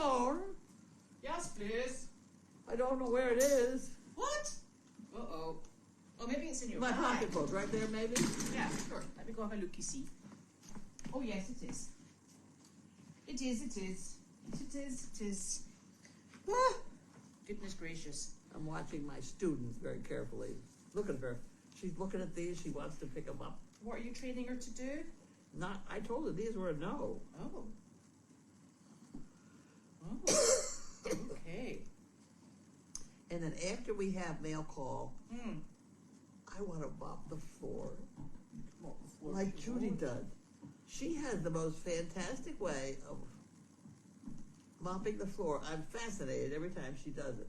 phone? Yes, please. I don't know where it is. What? Uh-oh. Oh, maybe it's in your My bag. pocketbook, right there, maybe? Yeah, sure. Let me go have a look, you see. Oh, yes, it is. It is, it is. It is, it is. Ah, goodness gracious. I'm watching my students very carefully. Look at her. She's looking at these. She wants to pick them up. What are you training her to do? I told her these were a no. Oh. Oh. Okay. And then after we have mail call, I want to mop the floor. Mop the floor Like Judy does. She has the most fantastic way of mopping the floor. I'm fascinated every time she does it.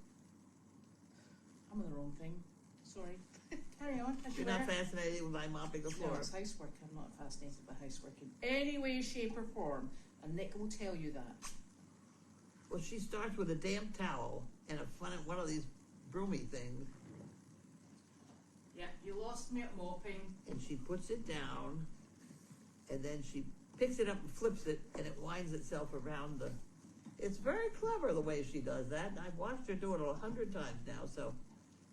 I'm on the wrong thing. Sorry. Carry on. You're not fascinated with my mopping the floor? No, it's housework. I'm not fascinated by housework in any way, shape, or form. And Nick will tell you that. Well, she starts with a damp towel and one of these broomy things. Yeah, you lost me at mopping. And she puts it down, and then she picks it up and flips it, and it winds itself around the... It's very clever the way she does that. I've watched her do it 100 times now, so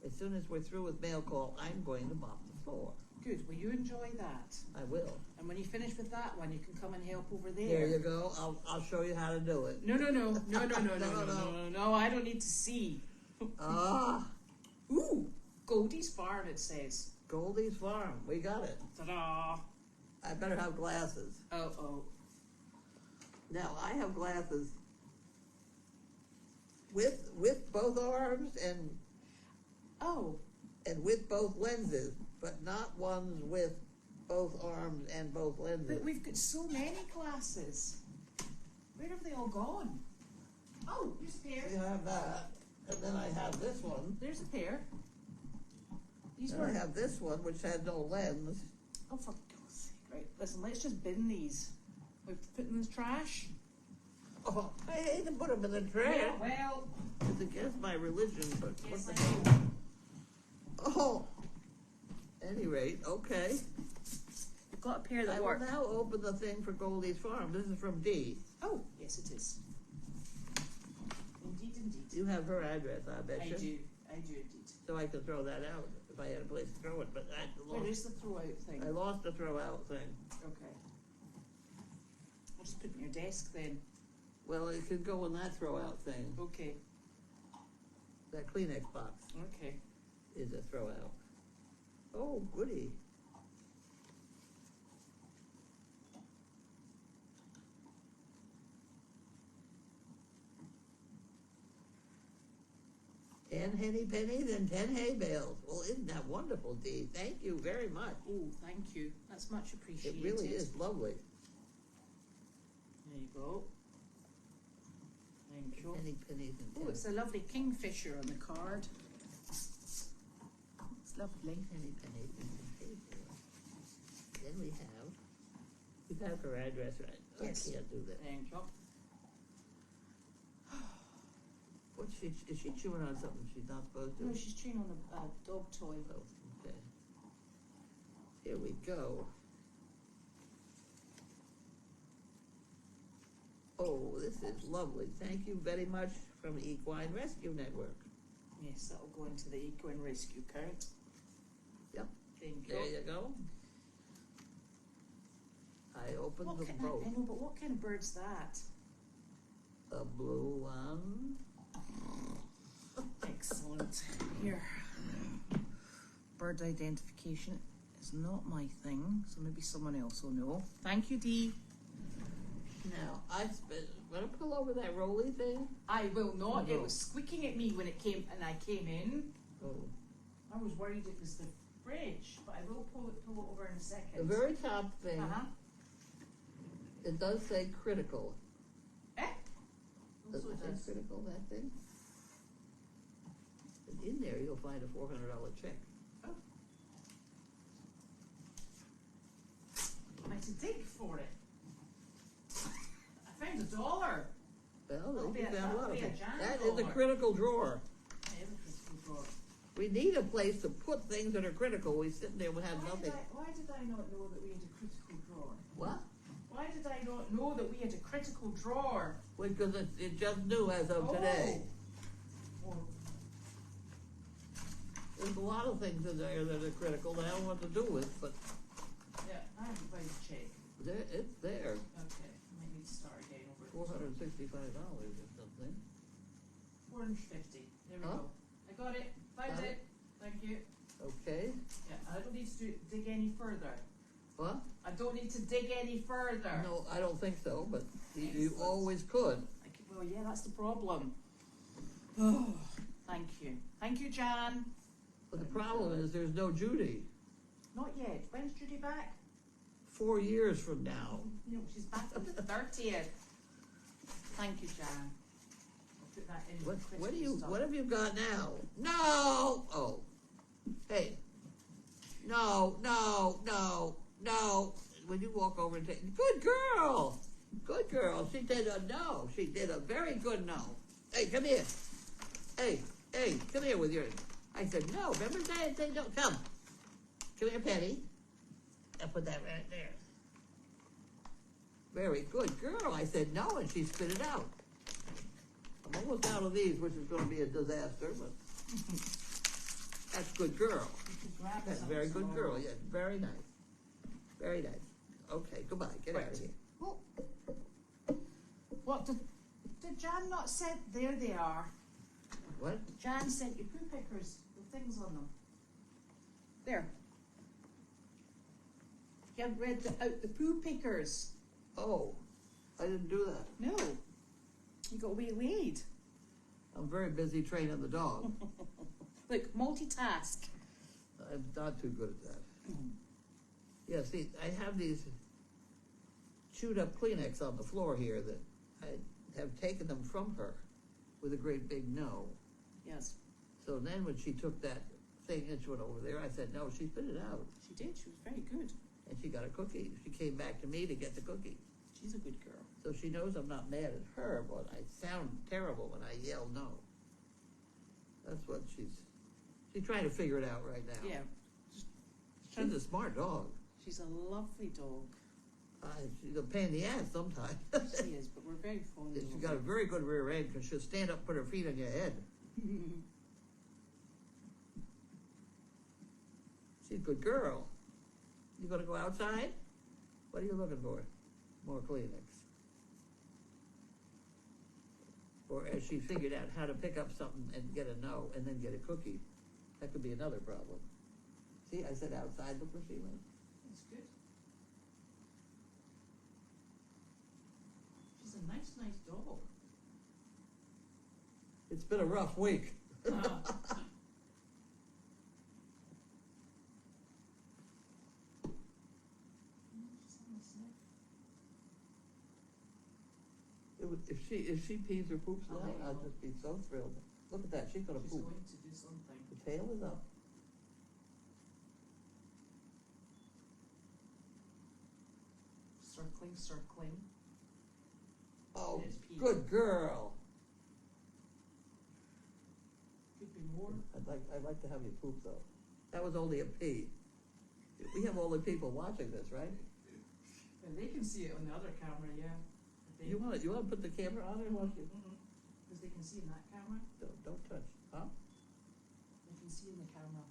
as soon as we're through with mail call, I'm going to mop the floor. Good. Will you enjoy that? I will. And when you finish with that one, you can come and help over there. There you go. I'll show you how to do it. No. No, I don't need to see. Ah. Ooh, Goldy's Farm, it says. Goldy's Farm. We got it. Ta-da. I better have glasses. Oh. Now, I have glasses with both arms and with both lenses, but not ones with both arms and both lenses. But we've got so many glasses. Where have they all gone? Oh, there's a pair. We have that, and then I have this one. There's a pair. And I have this one, which has no lens. Oh, for God's sake. Right, listen, let's just bin these. We put them in the trash. Oh, I hate to put them in the trash. Well. It's against my religion, but Yes, what the hell? Oh. Any rate, okay. We've got a pair that I work. will now open the thing for Goldy's Farm. This is from Dee. Oh, yes, it is. Indeed. You have her address, I bet you. I do indeed. So I could throw that out if I had a place to throw it, but Where is the throw out thing? I lost the throw out thing. Okay. I'll just put it in your desk then. Well, it could go in that throw out thing. Okay. That Kleenex box Okay. is a throw out. Oh, goody. Ten henny pennies and 10 hay bales. Well, isn't that wonderful, Dee? Thank you very much. Oh, thank you. That's much It appreciated. really is lovely. There you go. Thank you. Henny pennies and 10. Oh, it's a lovely kingfisher on the card. It's lovely. Henny pennies and 10 hay bales. Then we have her address right. Yes. I can't do that. Thank you. Is she chewing on something she's not supposed to? No, she's chewing on a dog toy. Oh, okay. Here we go. Oh, this is lovely. Thank you very much from Equine Rescue Network. Yes, that'll go into the Equine Rescue account. Yep. Thank you. There you go. I opened the boat. I know, but what kind of bird's that? A blue one. Excellent. Here. Bird identification is not my thing, so maybe someone else will know. Thank you, Dee. Now, want to pull over that rolly thing? I will not. Oh, no. It was squeaking at me when it came, and I came in. Oh. I was worried it was the fridge, but I will pull it over in a second. The very top thing, It does say critical. Also Does it say critical, that thing? And in there, you'll find a $400 check. Oh. I had to dig for it. I found $1. Well, That'll be you found a lot of a things. giant That is a dollar. critical drawer. I have a critical drawer. We need a place to put things that are critical. We sit there and have nothing. Why did I not know that we had a critical drawer? What? Why Why did I not know that we had a critical drawer? Because it just new as of today. Oh. There's a lot of things in there that are critical that I don't know what to do with, but Yeah, I haven't found a check. it's there. Okay, I might need to start again over $465 or something. 450. There we Huh? go. I got it. Found Got it. Thank you. Okay. Yeah, I don't need to dig any further. What? I don't need to dig any further. No, I don't think so, but you Excellent. always could. Well, yeah, that's the problem. Oh, thank you. Thank you, Jan. But the problem is there's no Judy. Not yet. When's Judy back? 4 years from now. No, she's back on the 30th. Thank you, Jan. I'll put that in. What have you got now? No! Oh. Hey. No. When you walk over and take, good girl! Good girl. She did a no. She did a very good no. Hey, come here. Hey, come here with your, I said no. Remember that? Say no. Come here, Penny. I'll put that right there. Very good girl. I said no, and she spit it out. I'm almost out of these, which is going to be a disaster, but that's good girl. That's very good girl. Yeah, very nice. Very nice. Okay, goodbye. Get out of here. Oh. What did Jan not send? There they are. What? Jan sent you poo pickers with things on them. There. You haven't read out the poo pickers. Oh, I didn't do that. No. You got waylaid. I'm very busy training the dog. Look, multitask. I'm not too good at that. Yeah, see, I have these chewed up Kleenex on the floor here that I have taken them from her with a great big no. Yes. So then when she took that thing and she went over there, I said, no, she spit it out. She did. She was very good. And she got a cookie. She came back to me to get the cookie. She's a good girl. So she knows I'm not mad at her, but I sound terrible when I yell no. That's what she's trying to figure it out right now. Yeah. She's a smart dog. She's a lovely dog. She's a pain in the ass sometimes. She is, but we're very fond of her. She's got a very good rear end because she'll stand up and put her feet on your head. She's a good girl. You gonna go outside? What are you looking for? More Kleenex. Or as she figured out how to pick up something and get a no and then get a cookie. That could be another problem. See, I said outside, look where she went. That's good. She's a nice dog. It's been a rough week. If she pees or poops now, I'll just be so thrilled. Look at that, she's gonna She's poop. going to do something. The tail is up. Circling. Oh, There's pee. good girl. Could be more. I'd like to have you poop though. That was only a pee. We have all the people watching this, right? And they can see it on the other camera, yeah. You want to put the camera on or want you? Because they can see in that camera. Don't touch, huh? They can see in the camera.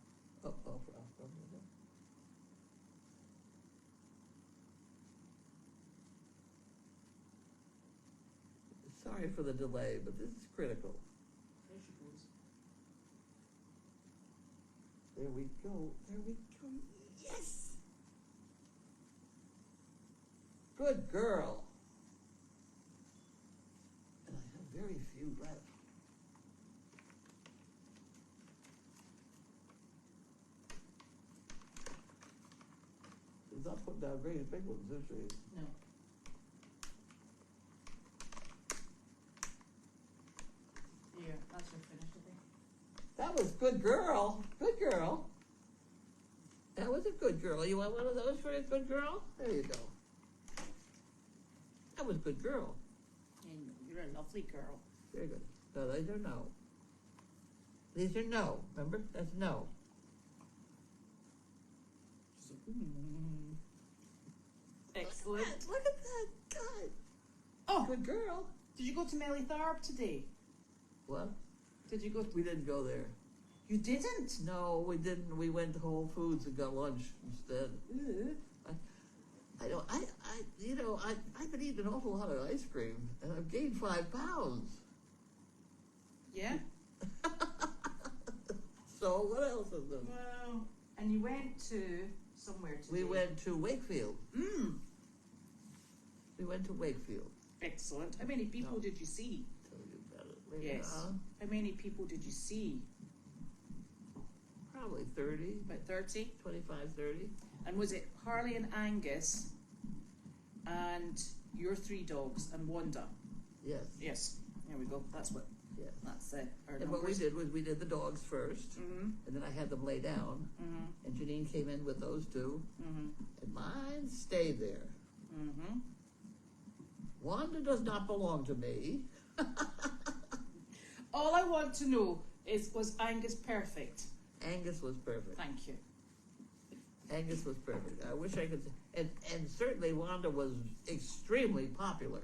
Sorry for the delay, but this is critical. There she goes. There we go. Yes! Good girl. And I have very few left. She's not putting down very big ones, is she? No. Here, that's her finished, I think. That was good girl. Good girl. That was a good girl. You want one of those for a good girl? There you go. That was good girl. And you're a lovely girl. Very good. So these are no. These are no. Remember? That's no. Excellent. Excellent. Look at that guy. Oh, Good girl. did you go to Melly Tharp today? What? Did you go? We didn't go there. You didn't? No, we didn't. We went to Whole Foods and got lunch instead. Ooh. I've been eating an awful lot of ice cream, and I've gained 5 pounds. Yeah. So what else is there? Well, and you went to somewhere today. We went to Wakefield. Mm. We went to Wakefield. Excellent. How many people No. did you see? Tell you about it later Yes. on. How many people did you see? Probably 30, About 30. 25, 30. And was it Harley and Angus and your 3 dogs and Wanda? Yes. Yes. There we go. That's what. Yes. That's our And what we numbers. did was we did the dogs first, Mhm. and then I had them lay down, Mhm. and Janine came in with those 2, Mhm. and mine stayed there. Mhm. Wanda does not belong to me. All I want to know is, was Angus perfect? Angus was perfect. Thank you. Angus was perfect. I wish I could, and certainly Wanda was extremely popular.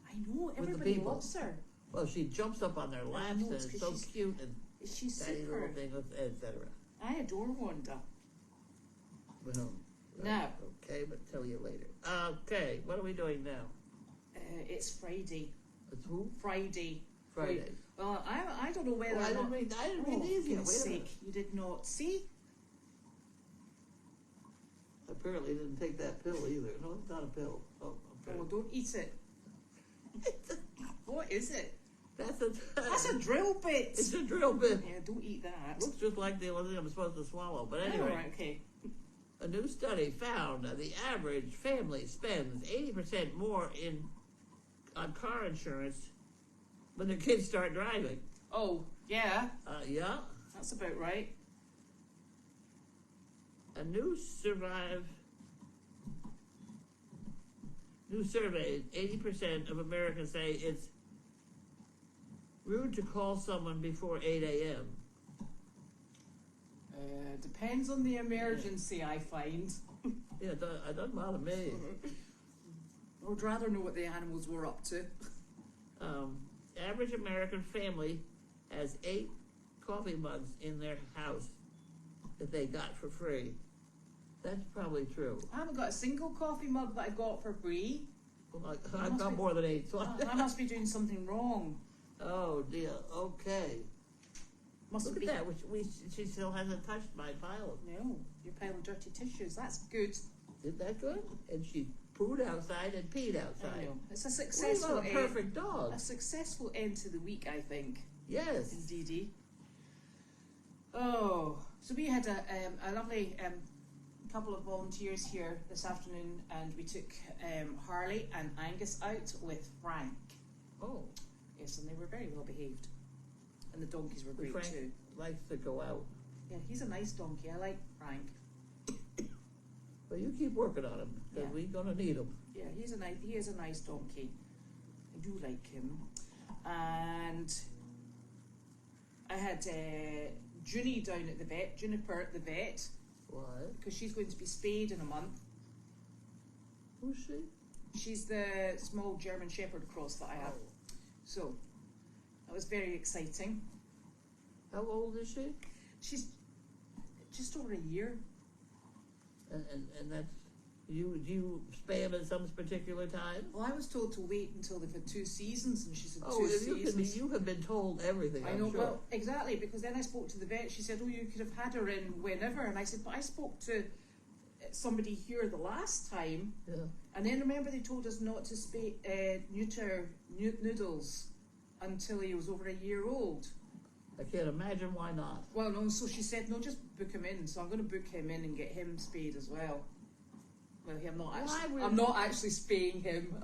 I know the everybody people. loves her. Well, she jumps up on their laps, know, and it's it's 'cause so cute, and She's tiny little super. thing, etc. I adore Wanda. Well, Now. okay, but tell you later. Okay, what are we doing now? It's Friday. It's who? Friday. Friday. Well, I don't know whether Oh, I or didn't not. read Oh, these for yet. goodness Wait a minute. sake, you did not see? Apparently didn't take that pill either. No, it's not a pill. Oh, okay. Oh, don't eat it. What is it? That's That's a drill bit. It's a drill bit. Yeah, don't eat that. Looks just like the only thing I'm supposed to swallow. But Oh, anyway, right, okay. a new study found that the average family spends 80% more on car insurance when their kids start driving. Oh, yeah, Yeah. that's about right. A new survey, 80% of Americans say it's rude to call someone before 8 a.m. Depends on the emergency, I find. Yeah, it doesn't bother me. I would rather know what the animals were up to. Average American family has 8 coffee mugs in their house that they got for free. That's probably true. I haven't got a single coffee mug that I got for free. Well, I've got more than 8. So I must be doing something wrong. Oh dear. Okay. Mustn't Look be. at that. She still hasn't touched my pile. No, your pile of dirty tissues. That's good. Isn't that good? And she pooed outside and peed I outside. know. It's a Well, successful a perfect dog. a successful end to the week, I think. Yes. Indeedy. Oh, so we had a lovely couple of volunteers here this afternoon, and we took Harley and Angus out with Frank. Oh, Yes, and they were very well behaved, and the donkeys were great Frank too. likes to go out. Yeah, he's a nice donkey. I like Frank. Well, you keep working on him because Yeah. we're gonna need him. Yeah, he is a nice donkey. I do like him. And I had Junie down at the vet, Juniper at the vet, What? because she's going to be spayed in a month. Who's she? She's the small German Shepherd cross that I have. Oh. So that was very exciting. How old is she? She's just over a year. And that's you. Do you spay them at some particular time? Well, I was told to wait until they've had 2 seasons, and she said Oh, 2 if seasons. you have been told everything. I I'm know, sure. well, exactly, because then I spoke to the vet. She said, "Oh, you could have had her in whenever," and I said, "But I spoke to somebody here the last time, Yeah. and then remember they told us not to neuter Noodles until he was over a year old." I can't imagine why not. Well, no, so she said, "No, just book him in." So I'm going to book him in and get him spayed as well. Well, I'm not actually spaying him.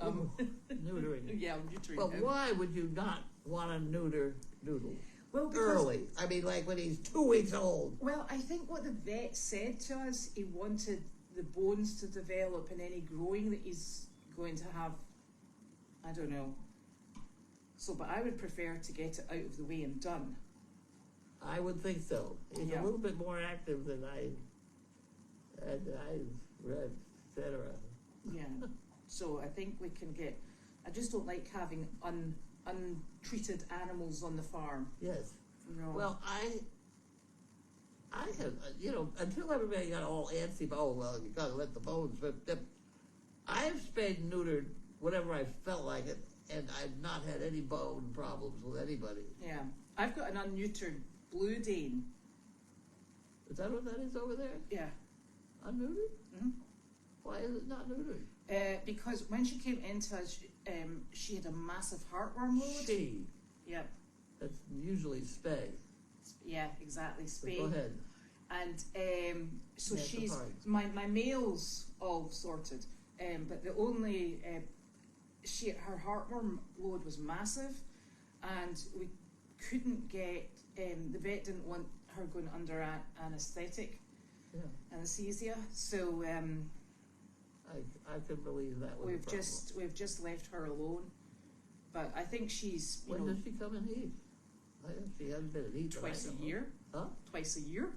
Neutering him. Yeah, I'm neutering Well, him. why would you not want to neuter Noodle Well, because early? I mean, like when he's 2 weeks old. Well, I think what the vet said to us, he wanted the bones to develop and any growing that he's going to have. I don't know. So, but I would prefer to get it out of the way and done. I would think so. He's Yeah. a little bit more active than I've read, etc. Yeah. So I think we can get. I just don't like having untreated animals on the farm. Yes. No. Well, I have, until everybody got all antsy about, oh, well, you gotta let the bones rip. I've spayed and neutered whenever I felt like it, and I've not had any bone problems with anybody. Yeah. I've got an unneutered blue Dane. Is that what that is over there? Yeah. Unneutered? Mm-hmm. Why is it not neutered? Because when she came into us, she had a massive heartworm load. She. Yeah. That's usually spay. Yeah, exactly. Spay. But go ahead. And so Yeah, she's the my male's all sorted, but the only her heartworm load was massive, and we couldn't get the vet didn't want her going under anaesthetic, anesthesia. So I could believe that was we've just left her alone, but I think she's when does she come in heat? She hasn't been in heat twice a year. Huh? Twice a year.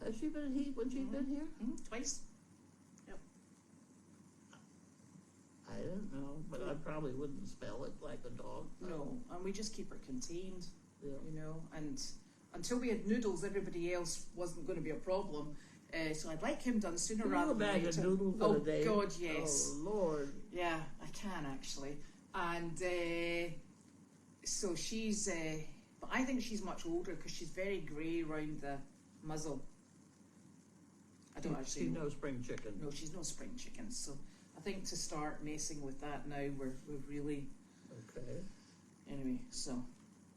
Has she been in heat when she's been here? Mm-hmm. Twice. Yep. I don't know, but I probably wouldn't spell it like a dog. No, and we just keep her contained. Yeah. And until we had Noodles, everybody else wasn't going to be a problem. So I'd like him done sooner rather than later. Can you imagine Noodles Oh in a day? God, yes. Oh Lord. Yeah, I can actually. And so she's, but I think she's much older because she's very grey round the muzzle. I don't actually. She's no spring chicken. No, she's no spring chicken. So I think to start messing with that now, we've really. Okay. Anyway, so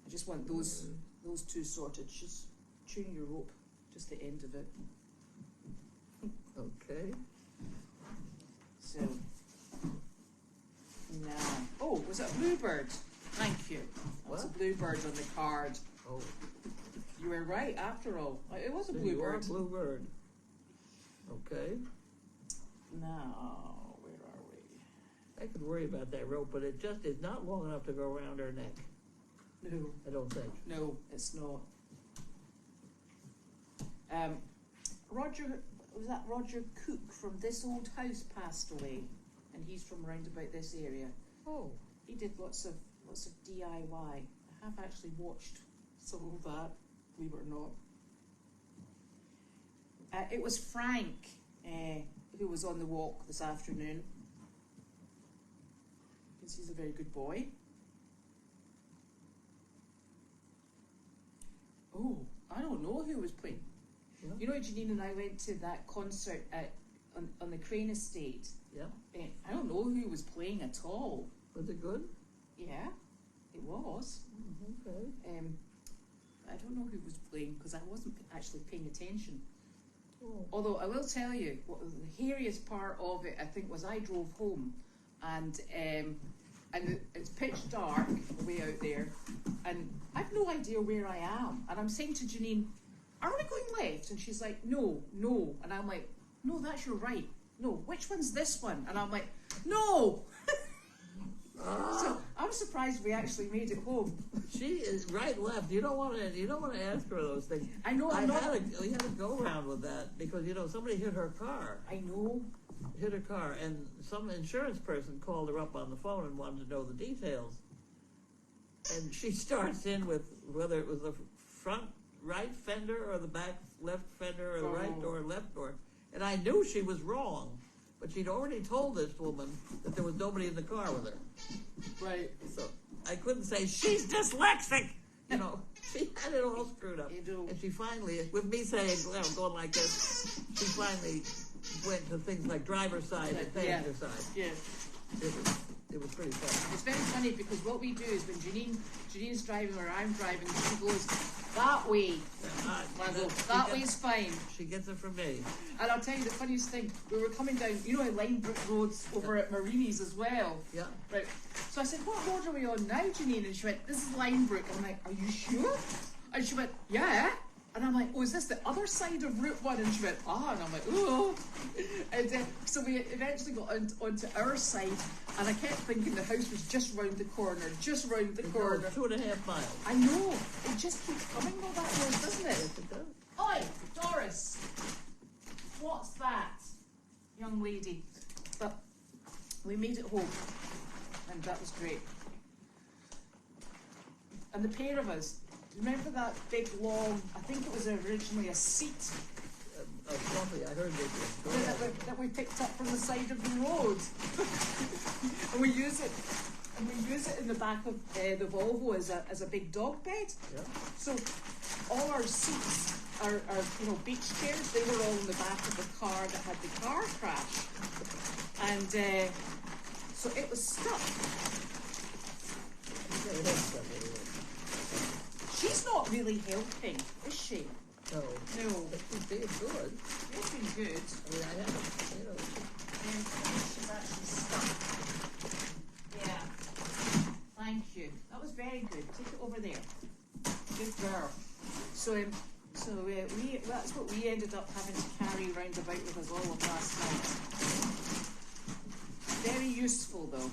I just want those two sorted. She's chewing your rope, just the end of it. Okay. So now, oh, was it a bluebird? Thank you. That was a bluebird on the card. Oh. You were right after all. It was a There you are, bluebird. bluebird. Okay. Now, where are we? I could worry about that rope, but it just is not long enough to go around her neck. No. I don't think. No, it's not. Roger Cook from This Old House passed away, and he's from round about this area. Oh. He did lots of DIY. I have actually watched some of that, believe it or not. It was Frank who was on the walk this afternoon, because he's a very good boy. Oh, I don't know who was playing. Yeah. You know, Janine and I went to that concert on the Crane Estate. Yeah. I don't know who was playing at all. Was it good? Yeah, it was. Okay. I don't know who was playing because I wasn't actually paying attention. Oh. Although I will tell you, what was the hairiest part of it, I think, was I drove home, and it's pitch dark way out there, and I've no idea where I am. And I'm saying to Janine, "Are we going left?" And she's like, "No." And I'm like, "No, that's your right. No, which one's this one?" And I'm like, "No." So I'm surprised we actually made it home. She is right, left. You don't want to ask her those things. I know. We had a go around with that because somebody hit her car. I know. Hit her car, and some insurance person called her up on the phone and wanted to know the details. And she starts in with whether it was the front right fender or the back left fender or the right door, left door. And I knew she was wrong, but she'd already told this woman that there was nobody in the car with her. Right. So I couldn't say, "She's dyslexic." She had it all screwed up. You do. And she finally, with me saying, going like this, she finally went to things like driver's side and passenger side. Yeah. It was pretty funny. It's very funny because what we do is when Janine's driving or I'm driving, she goes, "That way." I go, "That way's fine." She gets it from me. And I'll tell you the funniest thing, we were coming down, Linebrook Roads over at Marini's as well. Yeah. Right. So I said, "What road are we on now, Janine?" And she went, "This is Linebrook." I'm like, "Are you sure?" And she went, "Yeah." And I'm like, "Oh, is this the other side of Route 1? And she went, "Ah." And I'm like, "Oh." And so we eventually got onto our side, and I kept thinking the house was just round the corner, just round the corner. 2.5 miles. I know. It just keeps coming on that road, doesn't it? Yes, it does. Oi, Doris. What's that, young lady? But we made it home, and that was great. And the pair of us, remember that big long, I think it was originally a seat Fluffy, I heard they that we picked up from the side of the road. And we use it in the back of the Volvo as a big dog bed. Yeah. So all our seats, our beach chairs, they were all in the back of the car that had the car crash. And so it was stuck. She's not really helping, is she? No. No. But she's being good. She's been good. I mean, I haven't, And she's actually stuck. Yeah. Thank you. That was very good. Take it over there. Good girl. So that's what we ended up having to carry round about with us all of last night. Very useful though.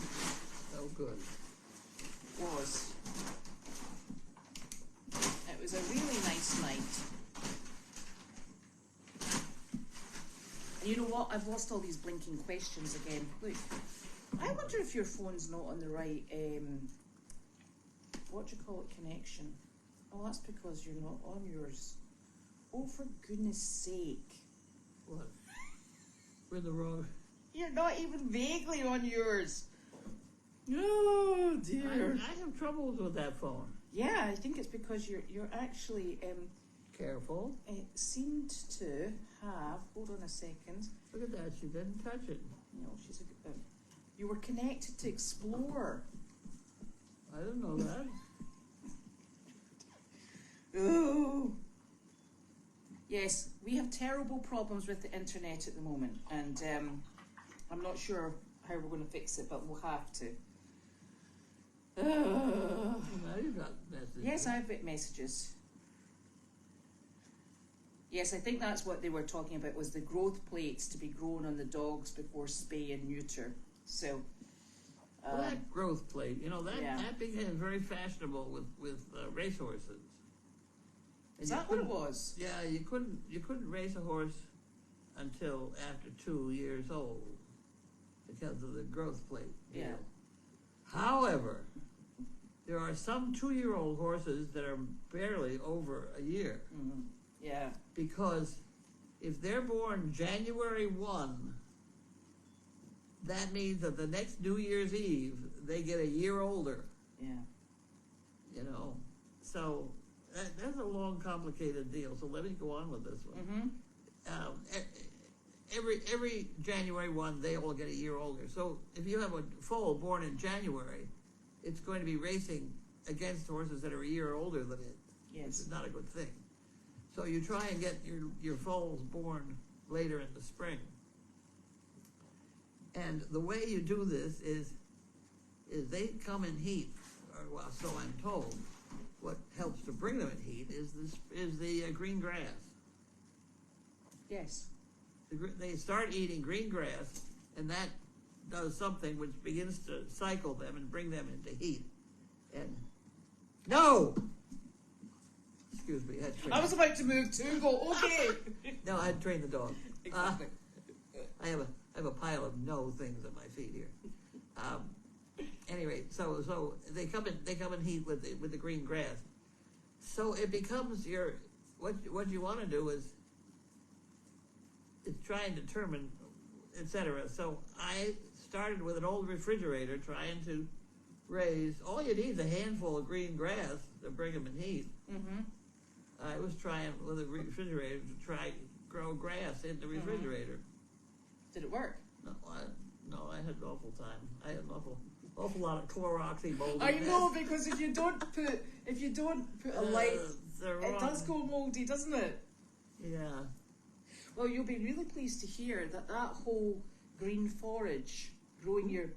Oh, good. Was. It was a really nice night. And you know what? I've lost all these blinking questions again. Look, I wonder if your phone's not on the right, what do you call it, connection? Oh, that's because you're not on yours. Oh, for goodness sake. What? We're in the wrong... You're not even vaguely on yours. Oh, dear. I have troubles with that phone. Yeah, I think it's because you're actually... Careful. It seemed to have... Hold on a second. Look at that, she didn't touch it. No, she's a good... You were connected to Explore. I didn't know that. Oh. Yes, we have terrible problems with the internet at the moment, and I'm not sure how we're going to fix it, but we'll have to. Well, now you've got messages. Yes, I've got messages. Yes, I think that's what they were talking about, was the growth plates to be grown on the dogs before spay and neuter. So, Well, that growth plate, Yeah. that became very fashionable with racehorses. Is that what it was? Yeah, you couldn't race a horse until after 2 years old because of the growth plate deal. Yeah. However, there are some 2-year-old horses that are barely over a year. Mm-hmm. Yeah. Because if they're born January 1, that means that the next New Year's Eve, they get a year older. Yeah. So that's a long, complicated deal. So let me go on with this one. Mm-hmm. Every January 1, they all get a year older. So if you have a foal born in January, it's going to be racing against horses that are a year older than it. Yes. Which is not a good thing. So you try and get your foals born later in the spring. And the way you do this is they come in heat, or well, so I'm told. What helps to bring them in heat is the green grass. Yes. They start eating green grass, and that does something which begins to cycle them and bring them into heat. And no. Excuse me. I was about to move too. Go okay. No, I had trained the dog. Exactly. I have a pile of no things at my feet here. Anyway, so they come in heat with the green grass. So it becomes what you want to do is try and determine, etc. So I started with an old refrigerator trying to raise. All you need is a handful of green grass to bring them in heat. Mm-hmm. I was trying with a refrigerator to grow grass in the refrigerator. Did it work? No, I had an awful time. I had an awful lot of Cloroxy mold. I know, because if you don't put a light, it does go moldy, doesn't it? Yeah. Well, you'll be really pleased to hear that whole green forage, growing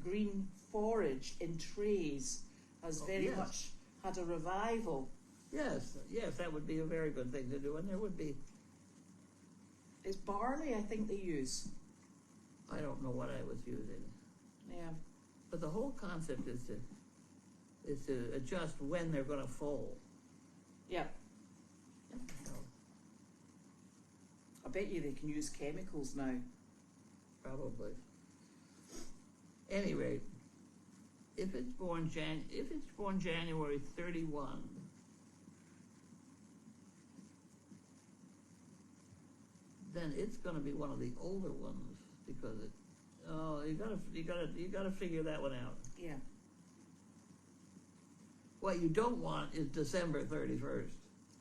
green forage in trays, has very much had a revival. Yes, that would be a very good thing to do, and there would be. It's barley, I think they use. I don't know what I was using. Yeah. But the whole concept is to adjust when they're going to foal. Yeah. I bet you they can use chemicals now. Probably. Any rate, if it's born January 31, then it's going to be one of the older ones because it. Oh, you gotta figure that one out. Yeah. What you don't want is December 31st.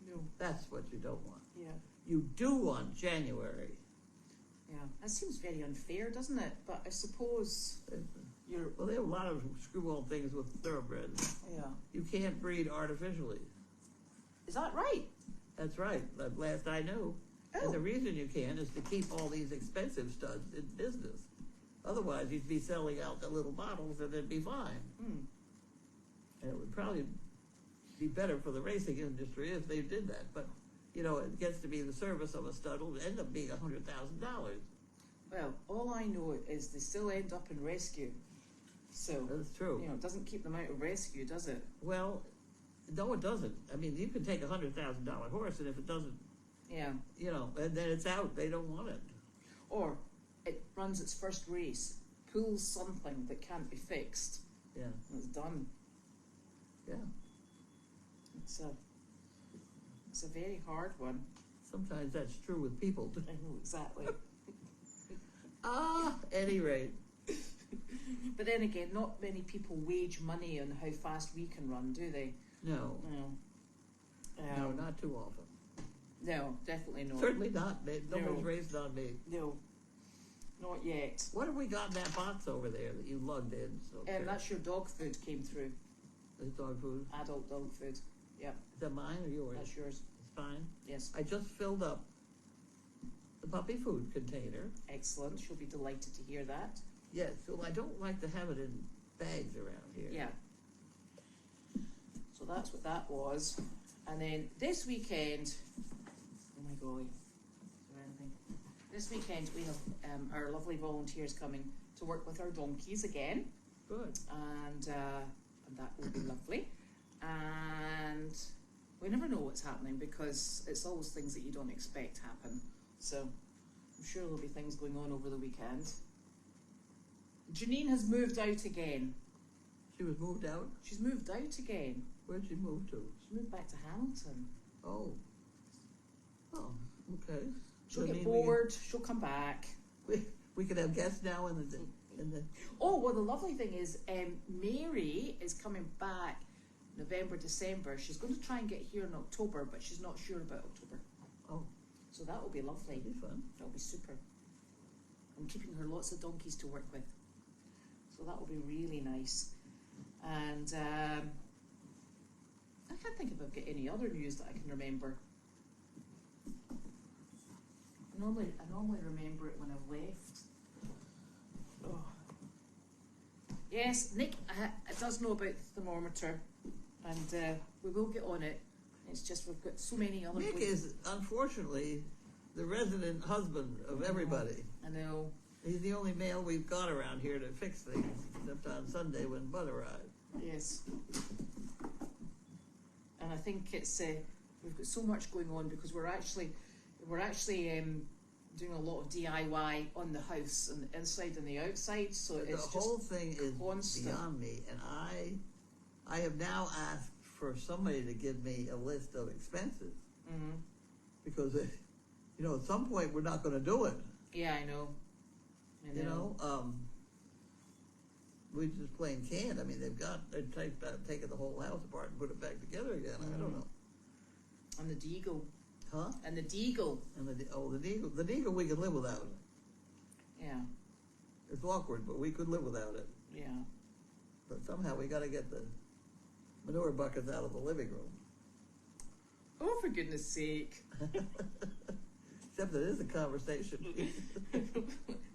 No. That's what you don't want. Yeah. You do want January. Yeah. That seems very unfair, doesn't it? But I suppose you're. Well, they have a lot of screwball things with thoroughbreds. Yeah. You can't breed artificially. Is that right? That's right. That last I knew. Oh. And the reason you can is to keep all these expensive studs in business. Otherwise, you'd be selling out the little bottles and it'd be fine. Hmm. And it would probably be better for the racing industry if they did that. But, you know, it gets to be the service of a stud will end up being $100,000. Well, all I know is they still end up in rescue. So, That's true. you know, it doesn't keep them out of rescue, does it? Well, no, it doesn't. I mean, you can take a $100,000 horse, and if it doesn't, Yeah. you know, and then it's out. They don't want it. Or it runs its first race, pulls something that can't be fixed, Yeah, and it's done. yeah. It's a very hard one. Sometimes that's true with people. I know exactly. Any rate. But then again, not many people wage money on how fast we can run, do they? No, No. no, not too often. No, definitely not. Certainly not. Nobody's No. raised on me. No, not yet. What have we got in that box over there that you lugged in? So That's your dog food came through. Is dog food. Adult dog food. Yep, Is that mine or yours? that's yours. It's fine. Yes, I just filled up the puppy food container. excellent. She'll be delighted to hear that. Yes, so I don't like to have it in bags around here. Yeah. So that's what that was. And then this weekend, oh my golly, is there anything? This weekend we have our lovely volunteers coming to work with our donkeys again, Good. and that will be lovely. And we never know what's happening because it's always things that you don't expect happen. So I'm sure there'll be things going on over the weekend. Janine has moved out again. She was moved out? She's moved out again. Where'd she move to? She moved back to Hamilton. Oh. Oh, okay. She'll Does that get mean bored. She'll come back. We could have guests now in the Oh, well, the lovely thing is Mary is coming back November, December. She's going to try and get here in October, but she's not sure about October. Oh, So that will be lovely. that'd be fun. That'll be super. I'm keeping her lots of donkeys to work with. So that will be really nice. And I can't think if I've got any other news that I can remember. I normally remember it when I've left. Oh. Yes, Nick does know about the thermometer, and we will get on it. It's just we've got so many other. Nick is unfortunately the resident husband of everybody. I know. He's the only male we've got around here to fix things, except on Sunday when Bud arrived. Yes. And I think it's we've got so much going on because we're actually doing a lot of DIY on the house, on the inside and the outside. So The it's whole just thing is constant. beyond me, and I have now asked for somebody to give me a list of expenses Mhm. because, at some point we're not going to do it. Yeah, I know. We just plain can't. I mean, they're taking the whole house apart and put it back together again. I don't know. And the Deagle. Huh? And the Deagle. And the Deagle we can live without. Yeah. It's awkward, but we could live without it. Yeah. But somehow we got to get the manure buckets out of the living room. Oh, for goodness sake. Except it is a conversation.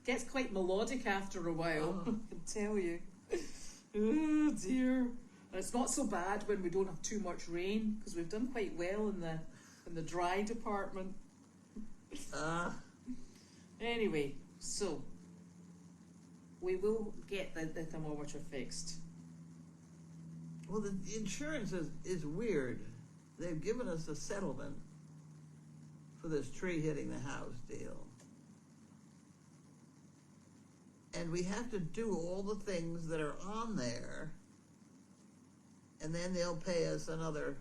Gets quite melodic after a while, Oh. I can tell you. Oh dear. And it's not so bad when we don't have too much rain, because we've done quite well in the dry department. Anyway, so we will get the thermometer fixed. Well, the insurance is weird. They've given us a settlement for this tree hitting the house deal. And we have to do all the things that are on there, and then they'll pay us another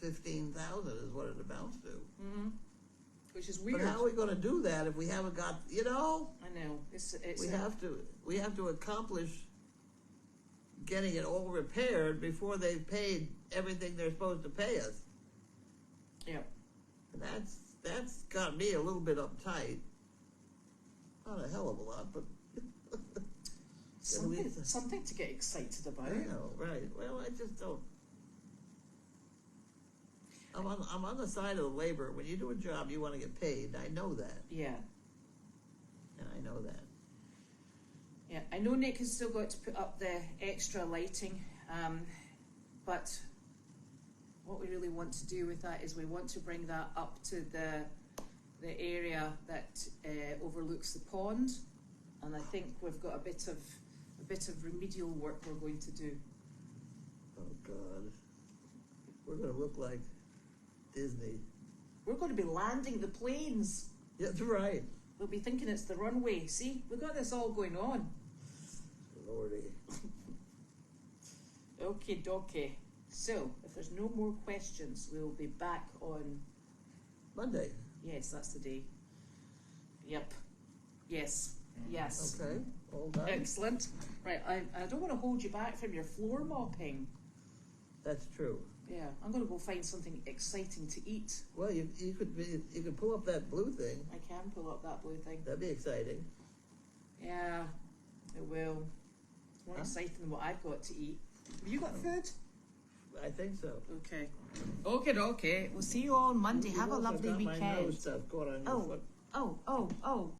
15,000 is what it amounts to. Mm-hmm. Which is weird. But how are we going to do that if we haven't got, I know. we have to accomplish getting it all repaired before they've paid everything they're supposed to pay us. Yep. And that's got me a little bit uptight. Not a hell of a lot, but something to get excited about. I know, right? Well, I just don't. I'm on the side of the labor. When you do a job, you want to get paid. I know that. Yeah. And I know that. Yeah, I know Nick has still got to put up the extra lighting, but what we really want to do with that is we want to bring that up to the area that overlooks the pond, and I think we've got a bit of remedial work we're going to do. Oh God, we're going to look like Disney. We're going to be landing the planes. Yeah, that's right. They'll be thinking it's the runway. See, we've got this all going on. Lordy. Okie dokie. So, if there's no more questions, we'll be back on Monday. Yes, that's the day. Yep. Yes. Yes. Okay. All done. Excellent. Right, I don't want to hold you back from your floor mopping. That's true. Yeah, I'm going to go find something exciting to eat. Well, you could pull up that blue thing. I can pull up that blue thing. That'd be exciting. Yeah, it will. It's more exciting than what I've got to eat. Have you got food? I think so. Okay. Okay. We'll see you all on Monday. Have a lovely weekend. Got my nose stuff going on your foot. Oh.